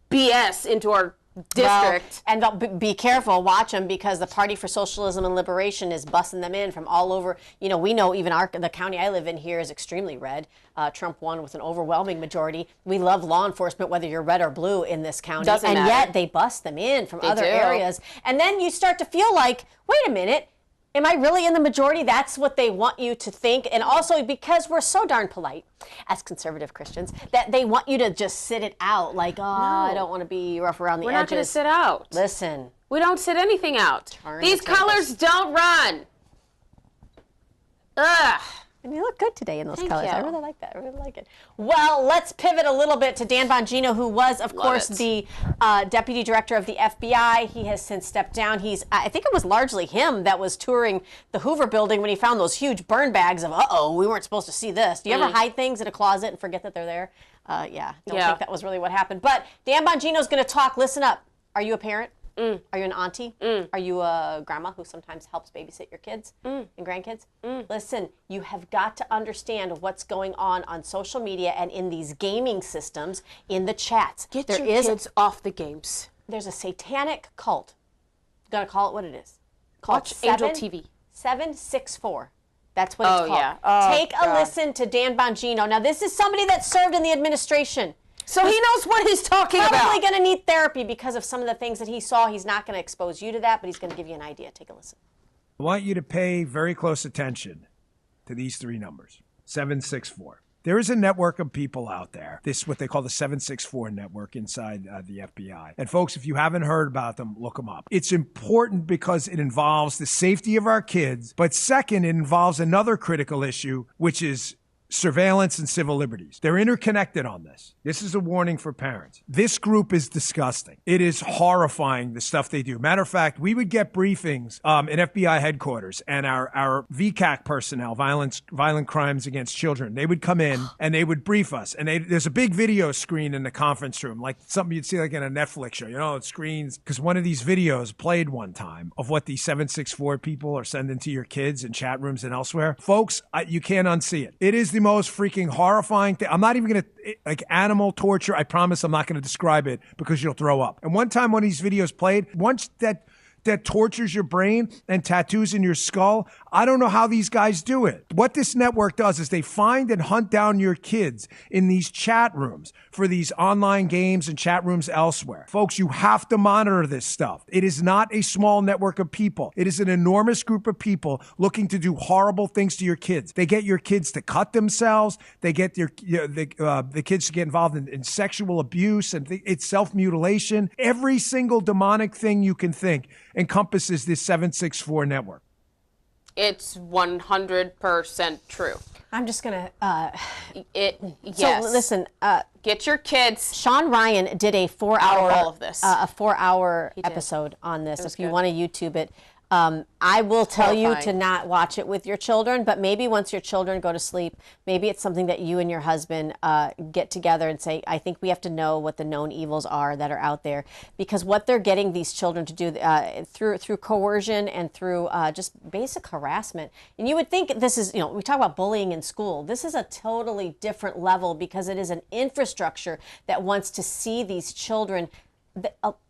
BS into our district. Well, and be careful, watch them, because the Party for Socialism and Liberation is busting them in from all over. We know even the county I live in here is extremely red. Trump won with an overwhelming majority. We love law enforcement, whether you're red or blue in this county. Doesn't matter. Yet they bust them in from other areas. And then you start to feel like, wait a minute, am I really in the majority? That's what they want you to think. And also because we're so darn polite as conservative Christians that they want you to just sit it out. Like, I don't want to be rough around the edges. We're not going to sit out. Listen. We don't sit anything out. These colors don't run. Ugh. And you look good today in those colors. You. I really like that. I really like it. Well, let's pivot a little bit to Dan Bongino, who was, of course, the deputy director of the FBI. He has since stepped down. I think it was largely him that was touring the Hoover building when he found those huge burn bags of, we weren't supposed to see this. Do you ever hide things in a closet and forget that they're there? Don't think that was really what happened. But Dan Bongino's going to talk. Listen up. Are you a parent? Are you an auntie? Are you a grandma who sometimes helps babysit your kids and grandkids? Listen, you have got to understand what's going on social media and in these gaming systems, in the chats. Get your kids off the games. There's a satanic cult. Gotta call it what it is. Watch Angel TV. 764. That's what it's called. Yeah. Oh, Take a God. listen to Dan Bongino. Now, this is somebody that served in the administration. So he knows what he's talking about. Probably going to need therapy because of some of the things that he saw. He's not going to expose you to that, but he's going to give you an idea. Take a listen. I want you to pay very close attention to these three numbers. 764. There is a network of people out there. This is what they call the 764 network inside the FBI. And folks, if you haven't heard about them, look them up. It's important because it involves the safety of our kids. But second, it involves another critical issue, which is surveillance and civil liberties. They're interconnected on this. This is a warning for parents. This group is disgusting. It is horrifying, the stuff they do. Matter of fact, we would get briefings in FBI headquarters, and our VCAC personnel, violent crimes against children, they would come in and they would brief us. And there's a big video screen in the conference room, like something you'd see like in a Netflix show. You know, it screens, because one of these videos played one time of what these 764 people are sending to your kids in chat rooms and elsewhere. Folks, you can't unsee it. It is the most freaking horrifying thing. I'm not even going to, like, animal torture. I promise I'm not going to describe it because you'll throw up. And one time when these videos played, once that tortures your brain and tattoos in your skull, I don't know how these guys do it. What this network does is they find and hunt down your kids in these chat rooms for these online games and chat rooms elsewhere. Folks, you have to monitor this stuff. It is not a small network of people. It is an enormous group of people looking to do horrible things to your kids. They get your kids to cut themselves. They get the kids to get involved in sexual abuse, and it's self-mutilation. Every single demonic thing you can think encompasses this 764 network. It's 100% true. I'm just going to... Yes. So, listen... get your kids... Sean Ryan did a 4-hour... all of this. A 4-hour episode on this. If you want to YouTube it. I will tell you to not watch it with your children, but maybe once your children go to sleep, maybe it's something that you and your husband get together and say, I think we have to know what the known evils are that are out there, because what they're getting these children to do through coercion and through just basic harassment. And you would think this is, we talk about bullying in school. This is a totally different level because it is an infrastructure that wants to see these children.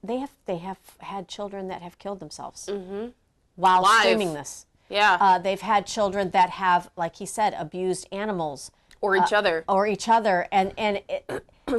They have had children that have killed themselves. Mm-hmm. While streaming this. Yeah. They've had children that have, like he said, abused animals. Or each other. Or each other. And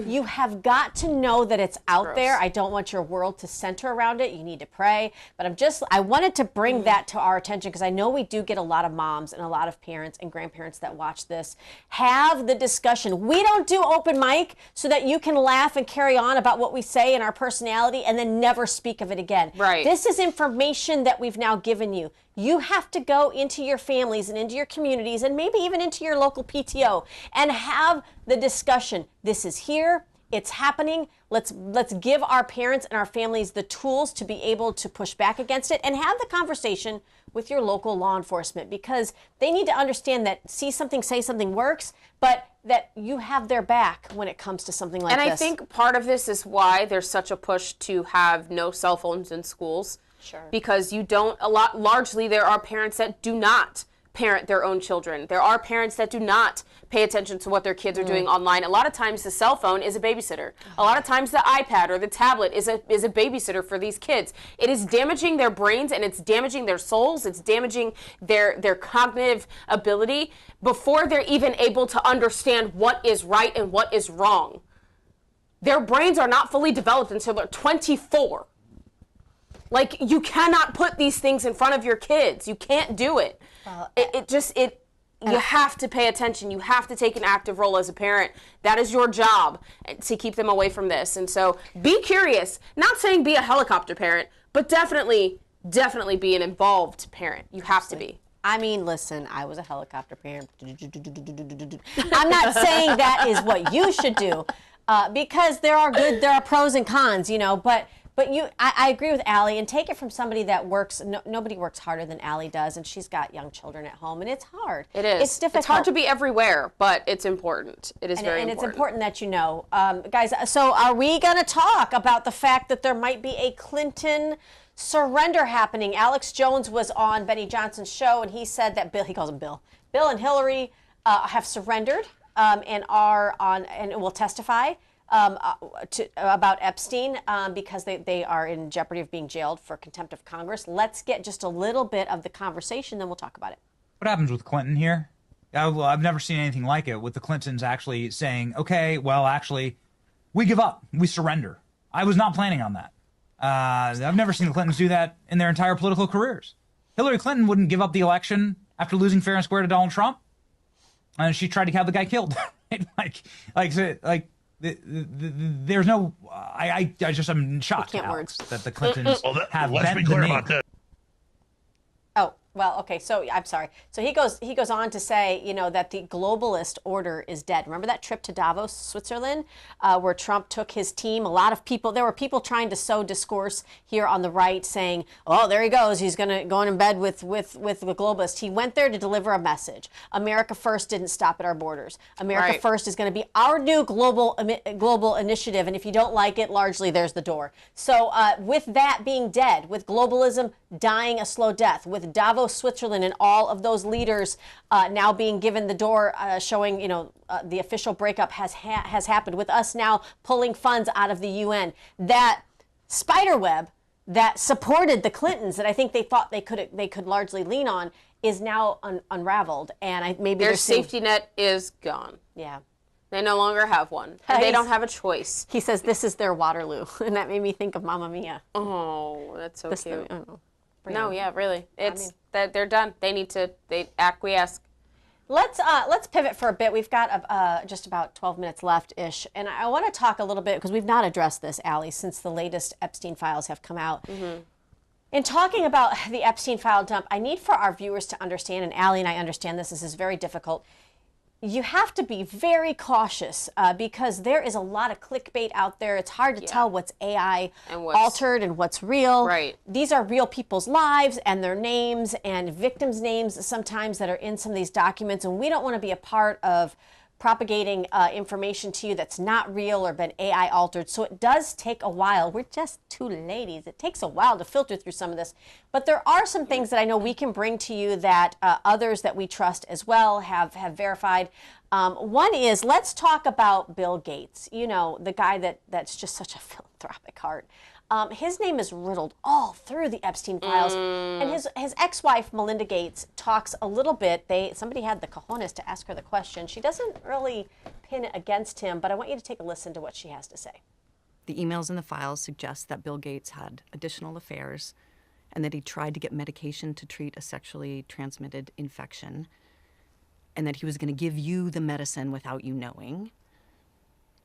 you have got to know that it's out there. I don't want your world to center around it. You need to pray. But I wanted to bring that to our attention because I know we do get a lot of moms and a lot of parents and grandparents that watch this. Have the discussion. We don't do open mic so that you can laugh and carry on about what we say and our personality and then never speak of it again. Right. This is information that we've now given you. You have to go into your families and into your communities and maybe even into your local PTO and have the discussion. This is here. It's happening. Let's give our parents and our families the tools to be able to push back against it and have the conversation with your local law enforcement, because they need to understand that see something, say something works, but that you have their back when it comes to something like this. And I think part of this is why there's such a push to have no cell phones in schools. Sure. Because largely there are parents that do not parent their own children. There are parents that do not pay attention to what their kids are doing online. A lot of times the cell phone is a babysitter. A lot of times the iPad or the tablet is a babysitter for these kids. It is damaging their brains and it's damaging their souls. It's damaging their cognitive ability before they're even able to understand what is right and what is wrong. Their brains are not fully developed until they're 24. Like, you cannot put these things in front of your kids. You can't do it. You have to pay attention. You have to take an active role as a parent. That is your job, to keep them away from this. And so be curious. Not saying be a helicopter parent, but definitely be an involved parent. You have to be. I mean, listen, I was a helicopter parent. I'm not saying that is what you should do, because there are pros and cons, but But I agree with Allie, and take it from somebody that works. Nobody works harder than Allie does, and she's got young children at home, and it's hard. It is. It's difficult. It's hard to be everywhere, but it's important. It is very important. And it's important that you know. Guys, so are we going to talk about the fact that there might be a Clinton surrender happening? Alex Jones was on Benny Johnson's show, and he said that he calls him Bill and Hillary have surrendered and are on and will testify about Epstein because they are in jeopardy of being jailed for contempt of Congress. Let's get just a little bit of the conversation, then we'll talk about it. What happens with Clinton here? Well, I've never seen anything like it, with the Clintons actually saying, okay, well, actually, we give up. We surrender. I was not planning on that. I've never seen the Clintons do that in their entire political careers. Hillary Clinton wouldn't give up the election after losing fair and square to Donald Trump. And she tried to have the guy killed. There's no, I'm shocked that the Clintons have bent the knee. Oh, well, okay, so I'm sorry. So he goes on to say, that the globalist order is dead. Remember that trip to Davos, Switzerland, where Trump took his team? A lot of people, there were people trying to sow discourse here on the right saying, oh, there he goes. He's going to go in bed with the globalist. He went there to deliver a message. America First didn't stop at our borders. America First is going to be our new global initiative. And if you don't like it, largely there's the door. So with that being dead, with globalism dying a slow death, with Davos, Switzerland, and all of those leaders now being given the door, showing the official breakup has happened, with us now pulling funds out of the UN. That spider web that supported the Clintons, that I think they thought they could largely lean on, is now unraveled, and maybe their safety net is gone. Yeah. They no longer have one. And they don't have a choice. He says this is their Waterloo, and that made me think of Mamma Mia. Oh, that's so cute. No, yeah, really. It's that they're done. They acquiesce. Let's pivot for a bit. We've got just about 12 minutes left-ish, and I want to talk a little bit, because we've not addressed this, Allie, since the latest Epstein files have come out. Mm-hmm. In talking about the Epstein file dump, I need for our viewers to understand, and Allie and I understand this is very difficult. You have to be very cautious because there is a lot of clickbait out there. It's hard to tell what's AI altered and what's real. Right. These are real people's lives and their names and victims' names sometimes that are in some of these documents, and we don't want to be a part of propagating information to you that's not real or been AI altered. So it does take a while. We're just two ladies. It takes a while to filter through some of this. But there are some things that I know we can bring to you that others that we trust as well have verified. One is, let's talk about Bill Gates, the guy that's just such a philanthropic heart. His name is riddled all through the Epstein files, and his ex-wife Melinda Gates talks a little bit. Somebody had the cojones to ask her the question. She doesn't really pin it against him, but I want you to take a listen to what she has to say. The emails in the files suggest that Bill Gates had additional affairs, and that he tried to get medication to treat a sexually transmitted infection, and that he was going to give you the medicine without you knowing.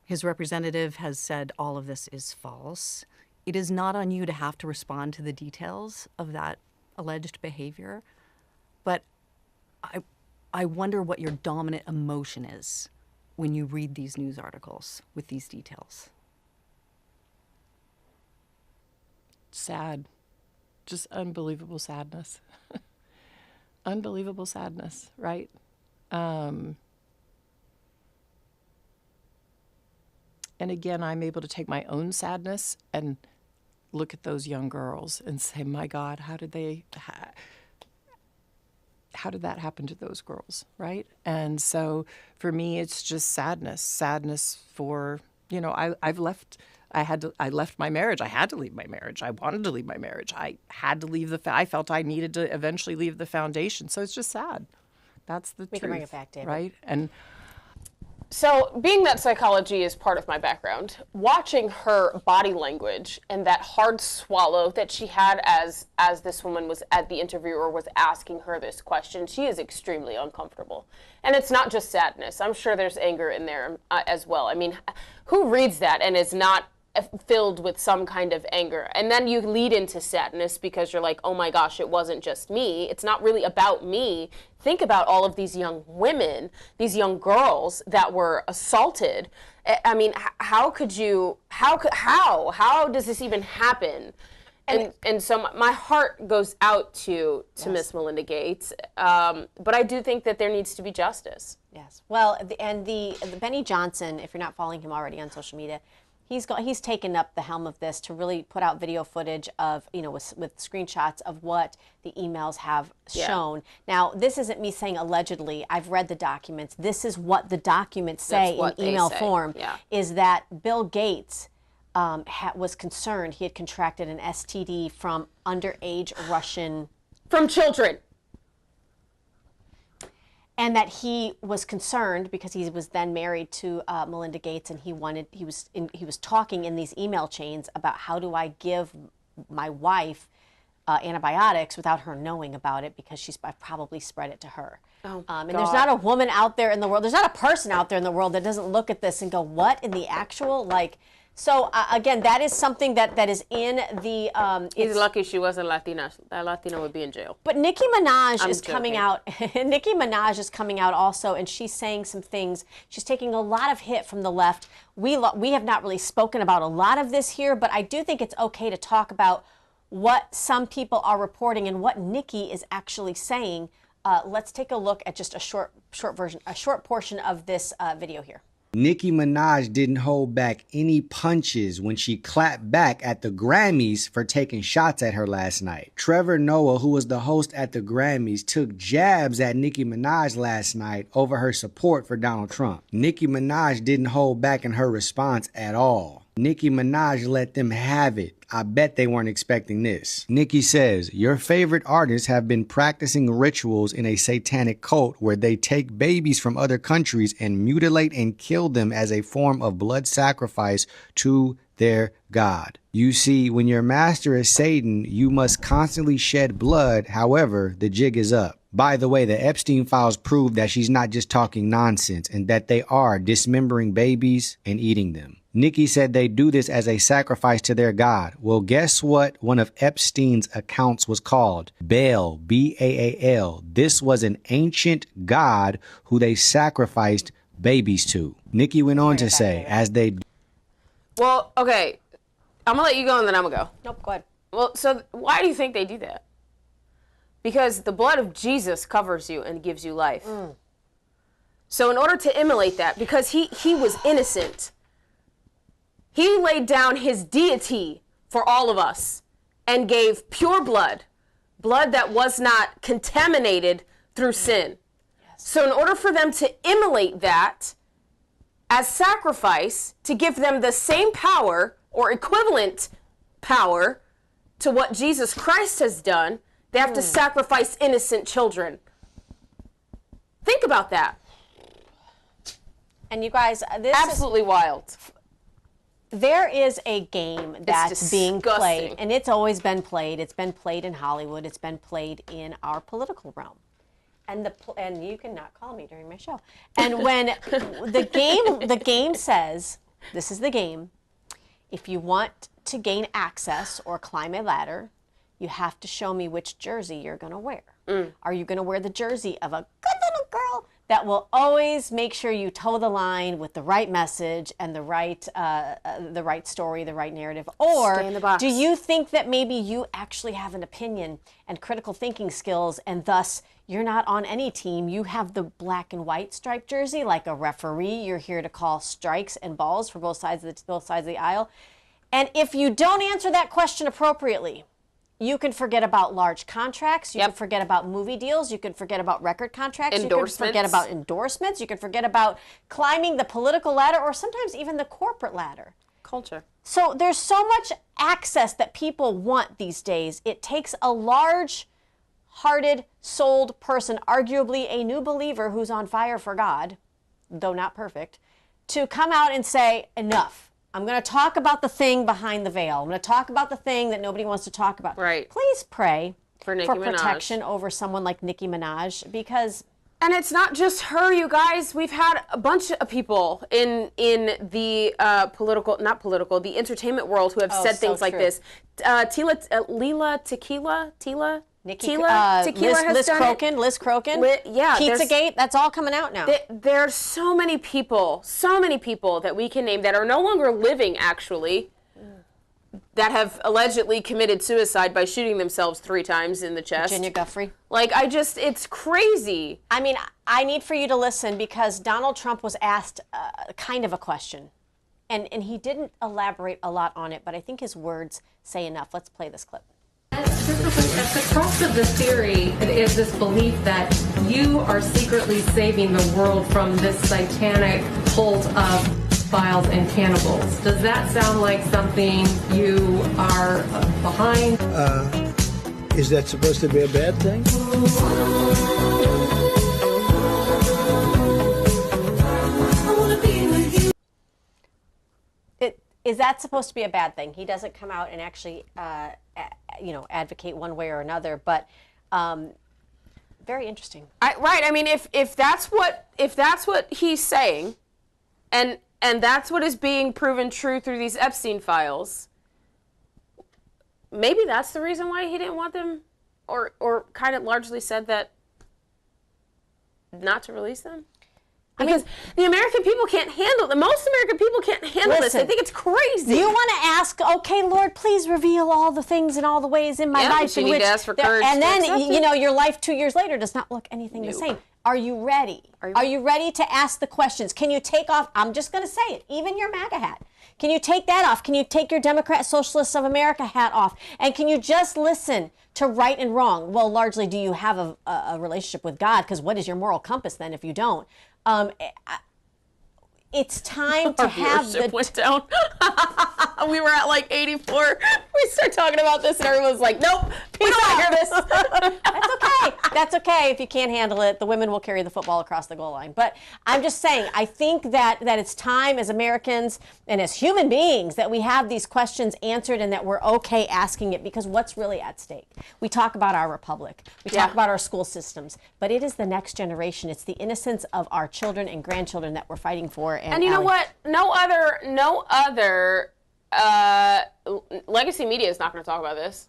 His representative has said all of this is false. It is not on you to have to respond to the details of that alleged behavior, but I wonder what your dominant emotion is when you read these news articles with these details. Sad. Just unbelievable sadness. Unbelievable sadness, right? And again, I'm able to take my own sadness and look at those young girls and say, my God, how did that happen to those girls, right? And so for me, it's just sadness for, I left my marriage. I had to leave my marriage. I wanted to leave my marriage. I had to leave I felt I needed to eventually leave the foundation. So it's just sad. That's the truth. We can bring it back, David. Right? And so, being that psychology is part of my background, watching her body language and that hard swallow that she had as this woman was at the interview or was asking her this question, she is extremely uncomfortable. And it's not just sadness. I'm sure there's anger in there as well. I mean, who reads that and is not filled with some kind of anger. And then you lead into sadness because you're like, oh my gosh, it wasn't just me. It's not really about me. Think about all of these young women, these young girls that were assaulted. I mean, how does this even happen? And so my heart goes out to Miss Melinda Gates. But I do think that there needs to be justice. Yes. Well, the Benny Johnson, if you're not following him already on social media, he's taken up the helm of this to really put out video footage of, with screenshots of what the emails have shown. Now, this isn't me saying allegedly. I've read the documents. This is what the documents say in email form, is that Bill Gates was concerned he had contracted an STD from underage Russian... From children. And that he was concerned because he was then married to Melinda Gates, and he was talking in these email chains about how do I give my wife antibiotics without her knowing about it, because I've probably spread it to her. Oh, and there's not a woman out there in the world, there's not a person out there in the world that doesn't look at this and go, what in the actual, like... So, again, that is something that is in the... He's lucky she wasn't Latina. That Latina would be in jail. But Nicki Minaj is coming out. Nicki Minaj is coming out also, and she's saying some things. She's taking a lot of hit from the left. We have not really spoken about a lot of this here, but I do think it's okay to talk about what some people are reporting and what Nicki is actually saying. Let's take a look at just a short portion of this video here. Nicki Minaj didn't hold back any punches when she clapped back at the Grammys for taking shots at her last night. Trevor Noah, who was the host at the Grammys, took jabs at Nicki Minaj last night over her support for Donald Trump. Nicki Minaj didn't hold back in her response at all. Nicki Minaj let them have it. I bet they weren't expecting this. Nicki says, your favorite artists have been practicing rituals in a satanic cult where they take babies from other countries and mutilate and kill them as a form of blood sacrifice to their God. You see, when your master is Satan, you must constantly shed blood. However, the jig is up. By the way, the Epstein files prove that she's not just talking nonsense and that they are dismembering babies and eating them. Nicki said they do this as a sacrifice to their God. Well, guess what one of Epstein's accounts was called? Baal, B-A-A-L. This was an ancient god who they sacrificed babies to. Nicki went on to say, as they... Well, okay, I'm gonna let you go and then I'm gonna go. Nope, go ahead. Well, so why do you think they do that? Because the blood of Jesus covers you and gives you life. So in order to immolate that, because he was innocent, he laid down his deity for all of us and gave pure blood that was not contaminated through sin. Yes. So in order for them to immolate that as sacrifice, to give them the same power or equivalent power to what Jesus Christ has done, they have to sacrifice innocent children. Think about that. And you guys, this absolutely wild. There is a game that's being played, and it's always been played. It's been played in Hollywood. It's been played in our political realm. And you cannot call me during my show. And when the game says, this is the game, if you want to gain access or climb a ladder, you have to show me which jersey you're going to wear. Are you going to wear the jersey of a good little girl that will always make sure you toe the line with the right message and the right story, the right narrative? Or stay in the box. Do you think that maybe you actually have an opinion and critical thinking skills, and thus you're not on any team? You have the black and white striped jersey, like a referee. You're here to call strikes and balls for both sides of the aisle. And if you don't answer that question appropriately, you can forget about large contracts. You can forget about movie deals. You can forget about record contracts. Endorsements. You can forget about endorsements. You can forget about climbing the political ladder, or sometimes even the corporate ladder. Culture. So there's so much access that people want these days. It takes a large-hearted, souled person, arguably a new believer who's on fire for God, though not perfect, to come out and say, enough. I'm going to talk about the thing behind the veil. I'm going to talk about the thing that nobody wants to talk about. Right. Please pray for protection over someone like Nicki Minaj, because And it's not just her, you guys. We've had a bunch of people in the the entertainment world who have said things like this. Tila Tequila Liz Crokin. Yeah, Pizzagate, that's all coming out now. There's so many people that we can name that are no longer living, actually, that have allegedly committed suicide by shooting themselves 3 times in the chest. Virginia Guffrey. It's crazy. I mean, I need for you to listen because Donald Trump was asked kind of a question. And he didn't elaborate a lot on it, but I think his words say enough. Let's play this clip. At the crux of the theory is this belief that you are secretly saving the world from this satanic cult of pedophiles and cannibals. Does that sound like something you are behind? Is that supposed to be a bad thing? Is that supposed to be a bad thing? He doesn't come out and actually, advocate one way or another, but very interesting. Right. I mean, if that's what he's saying, and that's what is being proven true through these Epstein files, maybe that's the reason why he didn't want them, or kind of largely said that not to release them. Because the American people can't handle it. Most American people can't handle this. They think it's crazy. You want to ask, okay, Lord, please reveal all the things and all the ways in my life. You need to ask for courage. And then, your life 2 years later does not look anything the same. Are you ready? Are you ready to ask the questions? Can you take off, I'm just going to say it, even your MAGA hat. Can you take that off? Can you take your Democrat Socialists of America hat off? And can you just listen to right and wrong? Well, largely, do you have a relationship with God? Because what is your moral compass then if you don't? It's time to have the went down. We were at like 84. We started talking about this and everyone was like, nope, we don't want to hear this. That's okay. That's okay if you can't handle it. The women will carry the football across the goal line. But I'm just saying, I think that it's time as Americans and as human beings that we have these questions answered and that we're okay asking it, because what's really at stake? We talk about our republic. We talk about our school systems. But it is the next generation. It's the innocence of our children and grandchildren that we're fighting for. And you know what? No other legacy media is not going to talk about this.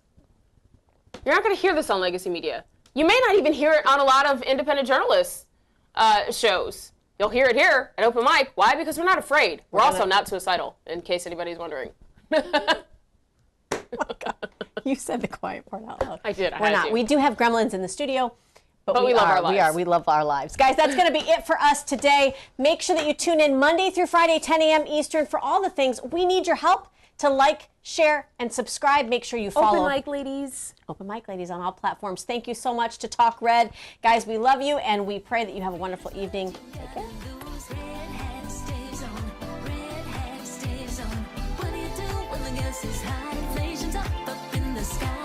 You're not going to hear this on legacy media. You may not even hear it on a lot of independent journalists' shows. You'll hear it here at Open Mic. Why? Because we're not afraid. We're also not suicidal, in case anybody's wondering. You said the quiet part out loud. I did. We're not. We do have gremlins in the studio. But we love our lives. We love our lives. Guys, that's going to be it for us today. Make sure that you tune in Monday through Friday, 10 a.m. Eastern for all the things. We need your help to like, share, and subscribe. Make sure you follow. Open Mic Ladies. Open Mic Ladies on all platforms. Thank you so much to Talk Red. Guys, we love you, and we pray that you have a wonderful evening. Take care. What do you do when the gas is high? Inflation's up in the sky.